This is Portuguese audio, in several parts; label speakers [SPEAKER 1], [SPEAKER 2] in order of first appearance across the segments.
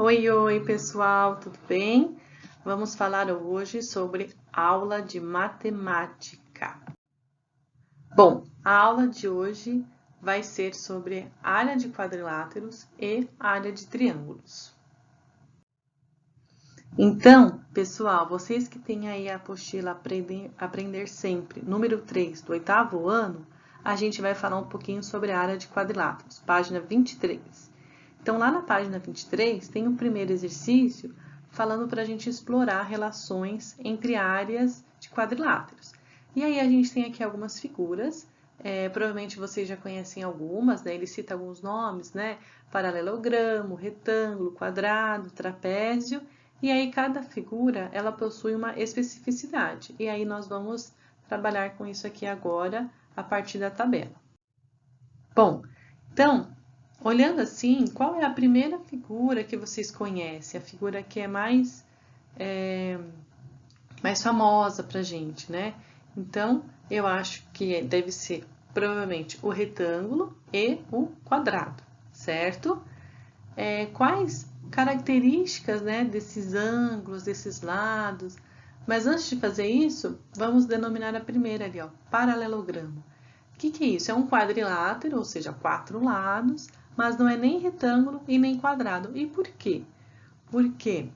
[SPEAKER 1] Oi, oi, pessoal, tudo bem? Vamos falar hoje sobre aula de matemática. Bom, a aula de hoje vai ser sobre área de quadriláteros e área de triângulos. Então, pessoal, vocês que têm aí a apostila Aprender Sempre, número 3 do 8º ano, a gente vai falar um pouquinho sobre a área de quadriláteros, página 23. Então, lá na página 23, tem o primeiro exercício falando para a gente explorar relações entre áreas de quadriláteros. E aí a gente tem aqui algumas figuras, provavelmente vocês já conhecem algumas, né? Ele cita alguns nomes, né? Paralelogramo, retângulo, quadrado, trapézio. E aí cada figura, ela possui uma especificidade. E aí nós vamos trabalhar com isso aqui agora, a partir da tabela. Bom, então, olhando assim, qual é a primeira figura que vocês conhecem? A figura que é mais famosa pra gente, né? Então, eu acho que deve ser provavelmente o retângulo e o quadrado, certo? Quais características, né, desses ângulos, desses lados? Mas antes de fazer isso, vamos denominar a primeira ali, ó, paralelogramo. O que é isso? É um quadrilátero, ou seja, 4 lados, mas não é nem retângulo e nem quadrado. E por quê? Porque,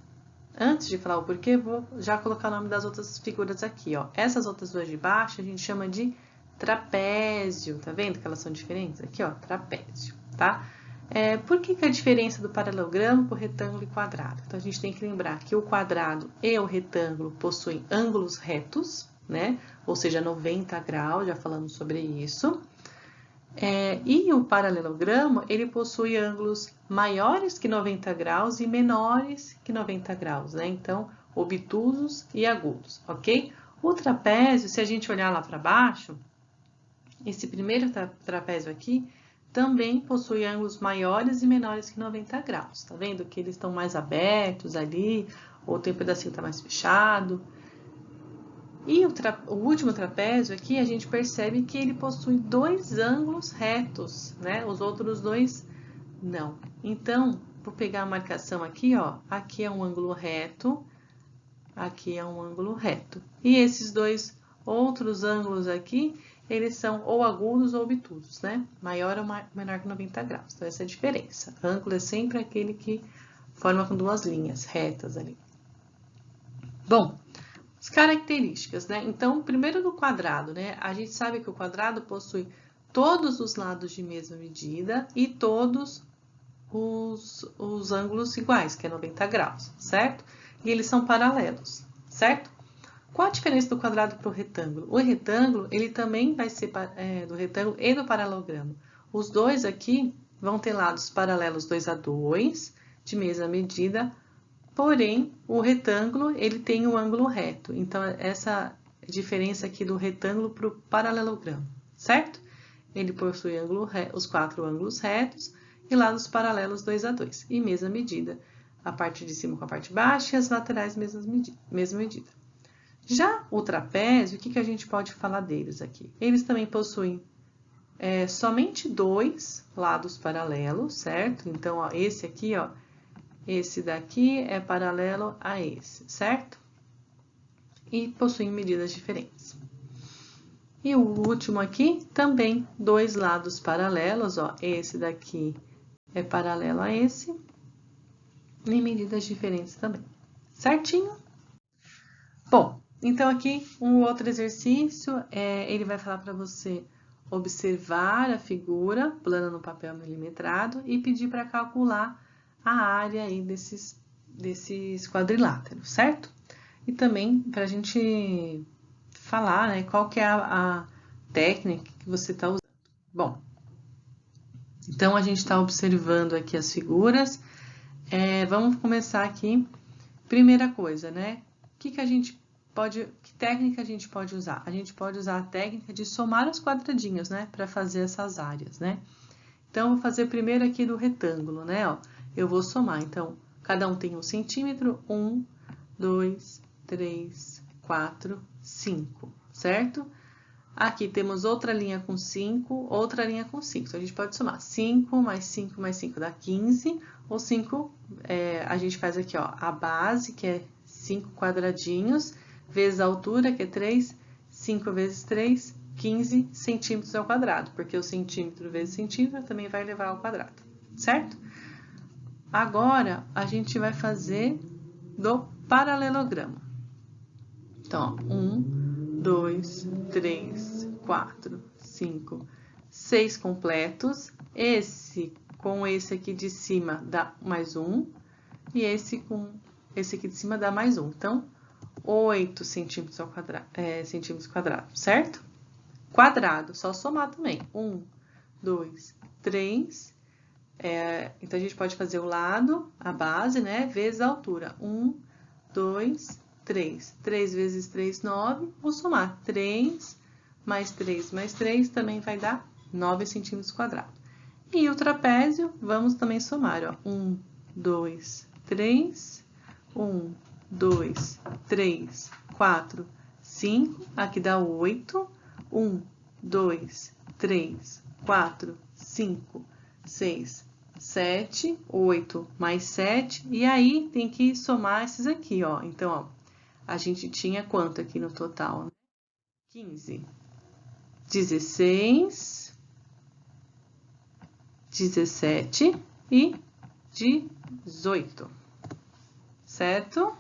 [SPEAKER 1] antes de falar o porquê, vou já colocar o nome das outras figuras aqui, ó. Essas outras duas de baixo a gente chama de trapézio, tá vendo que elas são diferentes? Aqui, ó, trapézio, tá? Por que a diferença do paralelogramo por retângulo e quadrado? Então, a gente tem que lembrar que o quadrado e o retângulo possuem ângulos retos, né? Ou seja, 90 graus, já falamos sobre isso. E o paralelogramo, ele possui ângulos maiores que 90 graus e menores que 90 graus, né? Então, obtusos e agudos, ok? O trapézio, se a gente olhar lá para baixo, esse primeiro trapézio aqui também possui ângulos maiores e menores que 90 graus. Tá vendo que eles estão mais abertos ali, ou tem um pedacinho que tá mais fechado. E o último trapézio aqui, a gente percebe que ele possui dois ângulos retos, né? Os outros dois não. Então, vou pegar a marcação aqui, ó. Aqui é um ângulo reto, aqui é um ângulo reto. E esses dois outros ângulos aqui, eles são ou agudos ou obtusos, né? Maior ou menor que 90 graus. Então, essa é a diferença. Ângulo é sempre aquele que forma com duas linhas retas ali. Bom, as características, né? Então, primeiro do quadrado, né? A gente sabe que o quadrado possui todos os lados de mesma medida e todos os ângulos iguais, que é 90 graus, certo? E eles são paralelos, certo? Qual a diferença do quadrado para o retângulo? O retângulo, ele também vai ser do retângulo e do paralelogramo. Os dois aqui vão ter lados paralelos 2 a 2, de mesma medida, porém, o retângulo, ele tem um ângulo reto. Então, essa diferença aqui do retângulo para o paralelogramo, certo? Ele possui os 4 ângulos retos e lados paralelos 2 a 2. E mesma medida, a parte de cima com a parte baixa e as laterais mesma medida. Já o trapézio, o que a gente pode falar deles aqui? Eles também possuem somente 2 lados paralelos, certo? Então, ó, esse aqui, ó, esse daqui é paralelo a esse, certo? E possuem medidas diferentes. E o último aqui, também 2 lados paralelos, ó, esse daqui é paralelo a esse, em medidas diferentes também, certinho? Bom, então aqui um outro exercício, ele vai falar para você observar a figura plana no papel milimetrado e pedir para calcular a área aí desses quadriláteros, certo? E também para a gente falar, né, qual que é a técnica que você está usando. Bom, então a gente está observando aqui as figuras. Vamos começar aqui. Primeira coisa, né? Que técnica a gente pode usar? A gente pode usar a técnica de somar os quadradinhos, né? Para fazer essas áreas, né? Então, eu vou fazer primeiro aqui do retângulo, né? Ó, eu vou somar. Então, cada um tem 1 centímetro. 1, 2, 3, 4, 5, certo? Aqui temos outra linha com 5, outra linha com 5. Então, a gente pode somar 5 mais 5 mais 5 dá 15, ou 5, a gente faz aqui, ó, a base, que é 5 quadradinhos, vezes a altura, que é 3, 5 vezes 3, 15 centímetros ao quadrado, porque o centímetro vezes centímetro também vai levar ao quadrado, certo? Agora, a gente vai fazer do paralelogramo. Então, 1, 2, 3, 4, 5, 6 completos. Esse com esse aqui de cima dá mais 1. E esse com esse aqui de cima dá mais 1. Então, 8 centímetros ao quadrado, centímetros quadrados, certo? Quadrado, só somar também. 1, 2, 3. Então, a gente pode fazer o lado, a base, né? Vezes a altura. 1, 2, 3. 3 vezes 3, 9. Vou somar 3 mais 3 mais 3 também vai dar 9 centímetros quadrados. E o trapézio, vamos também somar, ó. 1, 2, 3. 1, 2, 3, 4, 5. Aqui dá 8. 1, 2, 3, 4, 5, 6, 7, 8 mais 7. E aí, tem que somar esses aqui, ó. Então, ó, a gente tinha quanto aqui no total? 15, 16, 17 e 18, certo?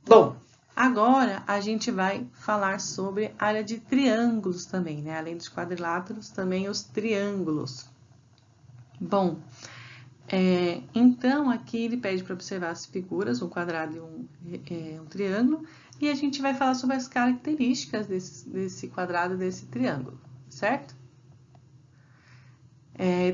[SPEAKER 1] Bom, agora a gente vai falar sobre área de triângulos também, né? Além dos quadriláteros, também os triângulos. Bom, então aqui ele pede para observar as figuras, um quadrado e um triângulo, e a gente vai falar sobre as características desse quadrado e desse triângulo, certo?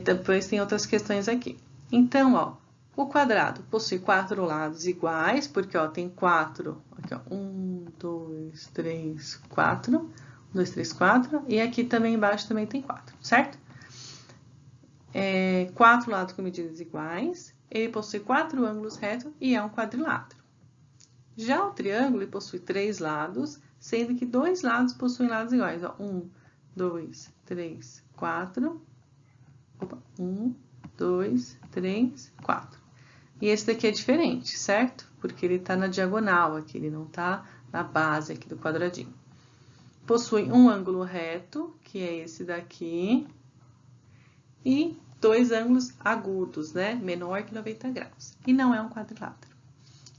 [SPEAKER 1] Depois tem outras questões aqui. Então, ó, o quadrado possui 4 lados iguais, porque, ó, tem 4, aqui, ó, 1, 2, 3, 4, 1, 2, 3, 4, e aqui também embaixo também tem 4, certo? 4 lados com medidas iguais, ele possui 4 ângulos retos e é um quadrilátero. Já o triângulo ele possui 3 lados, sendo que 2 lados possuem lados iguais, ó, 1, 2, 3, 4, 1, 2, 3, 4. E esse daqui é diferente, certo? Porque ele está na diagonal aqui, ele não está na base aqui do quadradinho. Possui um ângulo reto, que é esse daqui, e 2 ângulos agudos, né? Menor que 90 graus. E não é um quadrilátero.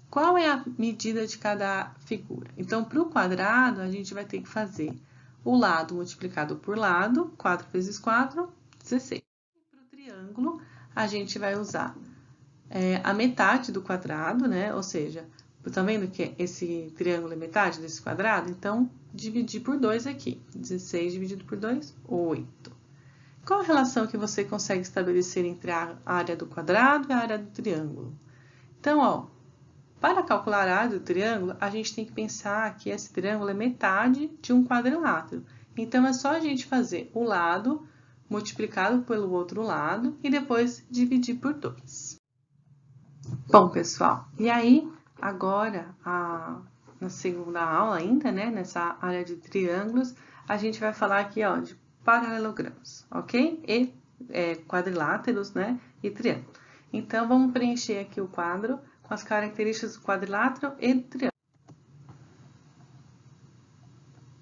[SPEAKER 1] Qual é a medida de cada figura? Então, para o quadrado, a gente vai ter que fazer o lado multiplicado por lado, 4 vezes 4, 16. Para o triângulo, a gente vai usar a metade do quadrado, né? Ou seja, tá vendo que esse triângulo é metade desse quadrado? Então, dividir por 2 aqui. 16 dividido por 2, 8. Qual a relação que você consegue estabelecer entre a área do quadrado e a área do triângulo? Então, ó, para calcular a área do triângulo, a gente tem que pensar que esse triângulo é metade de um quadrilátero. Então, é só a gente fazer o lado multiplicado pelo outro lado e depois dividir por 2. Bom, pessoal, e aí, agora, na segunda aula ainda, né, nessa área de triângulos, a gente vai falar aqui, ó, de paralelogramos, ok? E quadriláteros, né, e triângulo. Então, vamos preencher aqui o quadro com as características do quadrilátero e do triângulo.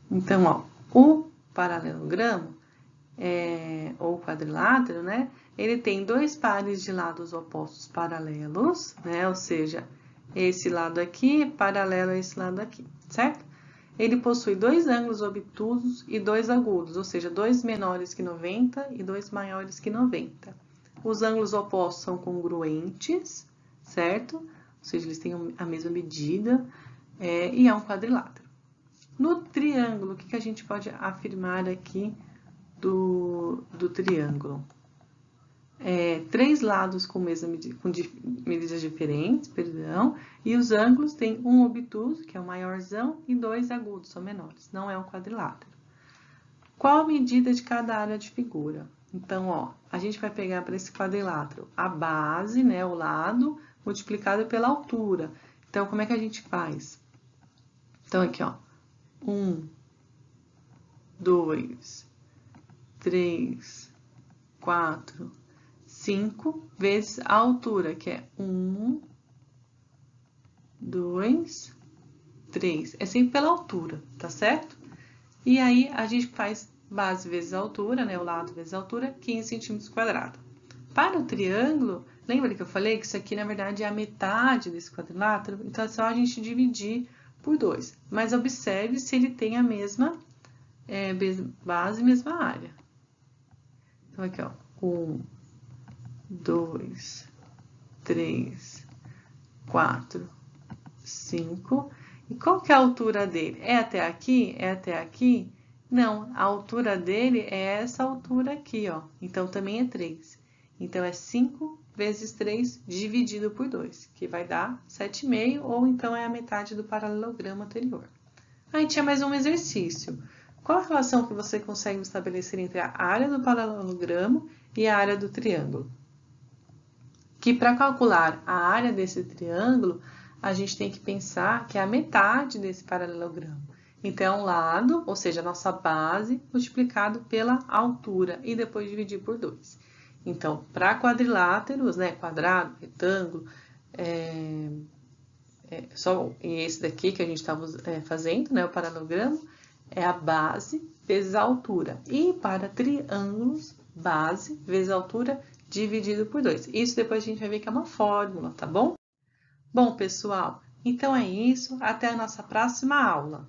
[SPEAKER 1] Então, ó, o paralelogramo, ou quadrilátero, né, ele tem 2 pares de lados opostos paralelos, né, ou seja, esse lado aqui é paralelo a esse lado aqui, certo? Ele possui 2 ângulos obtusos e 2 agudos, ou seja, 2 menores que 90 e 2 maiores que 90. Os ângulos opostos são congruentes, certo? Ou seja, eles têm a mesma medida, e é um quadrilátero. No triângulo, o que a gente pode afirmar aqui do triângulo? 3 lados com medidas diferentes, perdão, e os ângulos têm um obtuso, que é o maiorzão, e 2 agudos, são menores, não é um quadrilátero. Qual a medida de cada área de figura? Então, ó, a gente vai pegar para esse quadrilátero a base, né, o lado, multiplicado pela altura. Então, como é que a gente faz? Então, aqui, ó. 1, 2, 3, 4, 5 vezes a altura, que é 1, 2, 3. É sempre pela altura, tá certo? E aí, a gente faz base vezes a altura, né? O lado vezes a altura, 15 centímetros quadrados. Para o triângulo, lembra que eu falei que isso aqui, na verdade, é a metade desse quadrilátero? Então, é só a gente dividir por 2. Mas observe se ele tem a mesma base, mesma área. Então, aqui, ó. 1, 2, 3, 4, 5. E qual que é a altura dele? É até aqui? É até aqui? Não, a altura dele é essa altura aqui, ó. Então, também é 3. Então, é 5 vezes 3 dividido por 2, que vai dar 7,5, ou então é a metade do paralelogramo anterior. Aí tinha mais um exercício. Qual a relação que você consegue estabelecer entre a área do paralelogramo e a área do triângulo? Que para calcular a área desse triângulo, a gente tem que pensar que é a metade desse paralelogramo. Então, é um lado, ou seja, a nossa base, multiplicado pela altura, e depois dividir por 2. Então, para quadriláteros, né, quadrado, retângulo, só esse daqui que a gente estava fazendo, né, o paralelogramo, é a base vezes a altura. E para triângulos, base vezes a altura dividido por 2. Isso depois a gente vai ver que é uma fórmula, tá bom? Bom, pessoal, então é isso. Até a nossa próxima aula.